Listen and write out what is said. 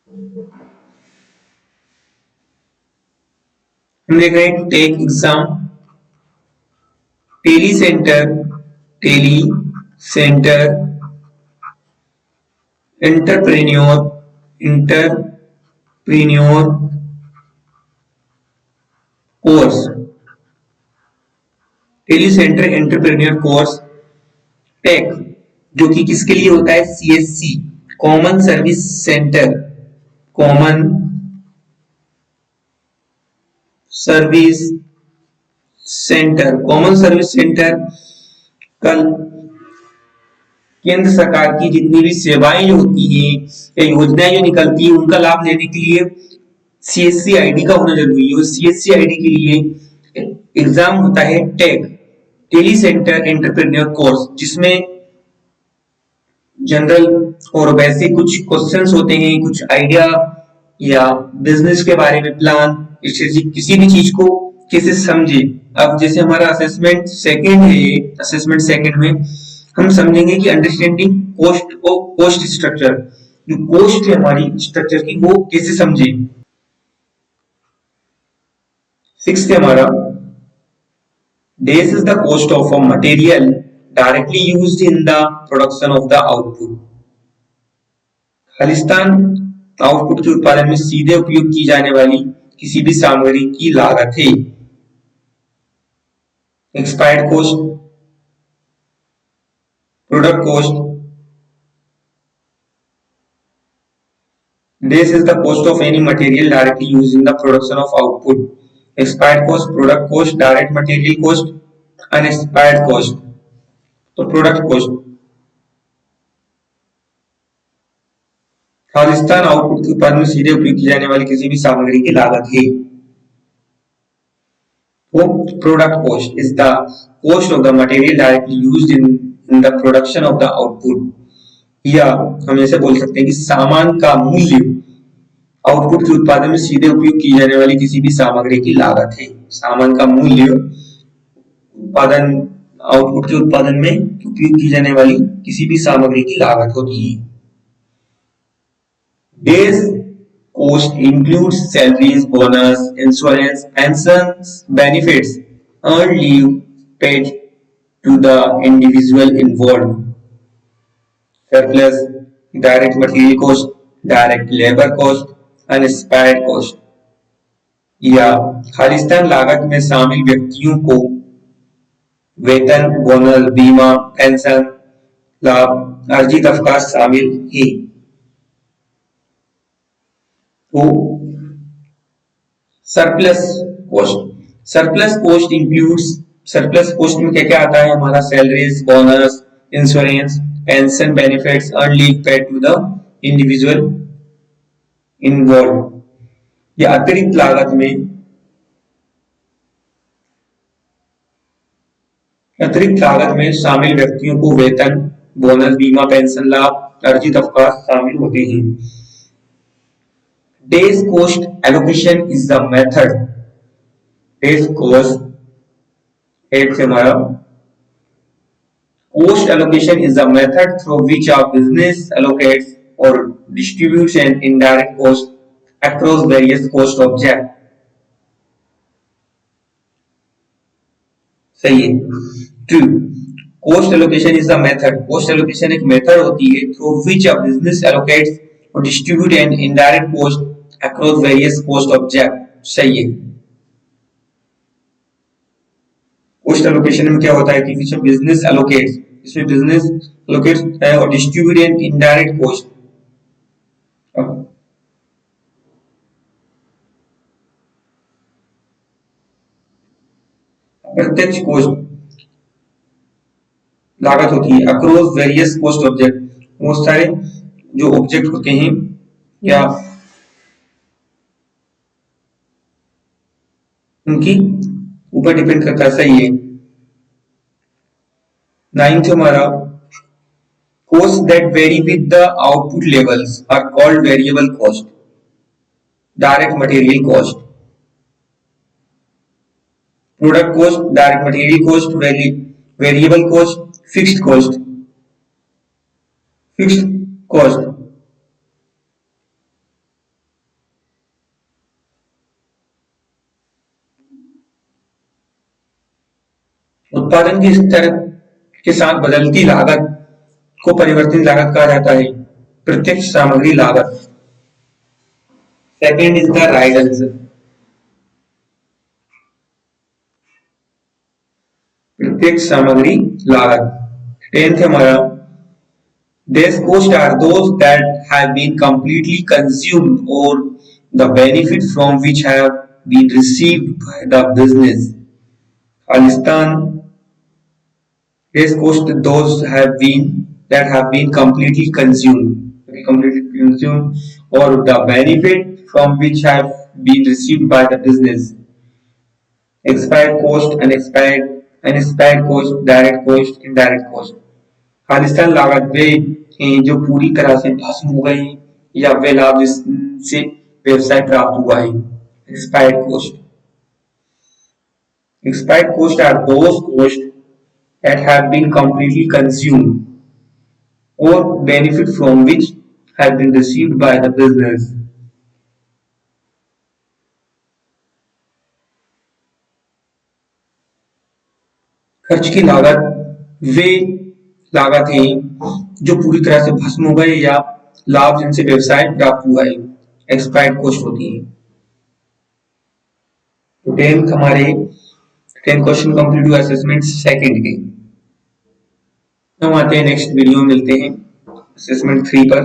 हम देख रहे हैं tech exam, tele centre, tele centre, entrepreneur, entrepreneur course, tele centre entrepreneur course, tech, जो कि किसके लिए होता है, CSC, common service centre, common service centre, common service centre कल केंद्र सरकार की जितनी भी सेवाएं जो होती हैं या योजनाएं जो निकलती है उनका लाभ लेने के लिए सीएससी आईडी का होना जरूरी है। और सीएससी आईडी के लिए एग्जाम होता है tech, tele centre entrepreneur course, जिसमें जनरल और वैसे कुछ क्वेश्चंस होते हैं, कुछ आइडिया या बिजनेस के बारे में प्लान, स्ट्रेटेजी, किसी भी चीज को कैसे समझे। अब जैसे हमारा असेसमेंट सेकंड है, असेसमेंट सेकंड में हम समझेंगे कि अंडरस्टैंडिंग कोस्ट और कोस्ट स्ट्रक्चर, जो कोस्ट है हमारी स्ट्रक्चर की, वो कैसे समझे। सिक्स्थ है हमारा this is the cost of a material directly used in the production of the output, Khalistan output के उत्पादन में सीधे उपयोग की जाने वाली किसी भी सामग्री की लागत है। Expired cost, product cost, this is the cost of any material directly used in the production of output, expired cost, product cost, direct material cost, unexpired cost। तो प्रोडक्ट कॉस्ट खालिस्तान आउटपुट के उत्पादन में सीधे उपयोग की जाने वाली किसी भी सामग्री की लागत है। तो product cost is the cost of the material directly used in the production of the output, या हम ऐसे बोल सकते हैं कि सामान का मूल्य आउटपुट के उत्पादन में सीधे उपयोग की जाने वाली किसी भी सामग्री की लागत है। सामान का मूल्य उत्पादन, आउटपुट के उत्पादन में उपयोग की जाने वाली किसी भी सामग्री की लागत होती है। Base cost includes salaries, bonus, insurance, pensions, benefits, earned leave paid to the individual involved, surplus, direct material cost, direct labor cost, unexpired cost, या खालिस्तान लागत में शामिल व्यक्तियों को वेतन, बोनस, बीमा, पेंशन, लाभ, अर्जित अवकाश शामिल है। तो surplus cost, surplus cost includes, surplus cost में क्या क्या आता है हमारा, salaries, bonus, insurance, pension, benefits, earn leave paid to the individual involve. ये अतिरिक्त लागत में, अतिरिक्त लागत में शामिल व्यक्तियों को वेतन, बोनस, बीमा, पेंशन, लाभ, अर्जित अवकाश शामिल होते हैं। Days cost allocation is the method, days cost, एक से हमारा cost allocation is the method through which a business allocates or distributes an indirect cost across various cost objects। सही है, true। Cost allocation is the method, cost allocation एक method होती है through which a business allocates or distribute an indirect cost across various cost object। सही है। cost allocation में क्या होता है कि इसमें बिजनेस एलोकेट्स, इसमें बिजनेस एलोकेट्स है और डिस्ट्रीब्यूट एंड इनडायरेक्ट कॉस्ट, प्रत्यक्ष कॉस्ट लागत होती है अक्रॉस वेरियस कॉस्ट ऑब्जेक्ट, बहुत सारे जो ऑब्जेक्ट होते हैं या उनकी ऊपर डिपेंड करता है। सही है। नाइन्थ हमारा costs that vary with the output levels are called variable cost, direct material cost, product cost, direct material cost, variable cost, fixed cost, fixed cost, उत्पादन के स्तर के साथ बदलती लागत को परिवर्तनीय लागत कहा जाता है। प्रत्यक्ष सामग्री लागत, second is the right answer. प्रत्यक्ष सामग्री लागत। 10th हमारा, these costs are those that have been completely consumed or the benefit from which have been received by the business. Khalistan, these costs those have been that have been completely consumed or the benefit from which have been received by the business. Expired cost, unexpired cost, direct cost, indirect cost. Khalistan लागत वे हैं जो पूरी तरह से भस्म हो गए हैं या वे लाभ जिससे व्यवसाय प्राप्त हुआ है। Expired cost, expired costs are those costs that have been completely consumed or benefit from which have been received by the business. खर्च की लागत वे लागत हैं जो पूरी तरह से भस्म हो गए या लाभ जिनसे व्यवसाय प्राप्त हुआ है। एक्सपायर्ड कॉस्ट होती है। तो 10th हमारे 10 क्वेश्चन कंप्लीट हुआ असेसमेंट सेकंड के। हम आते हैं नेक्स्ट वीडियो में मिलते हैं असेसमेंट 3 पर।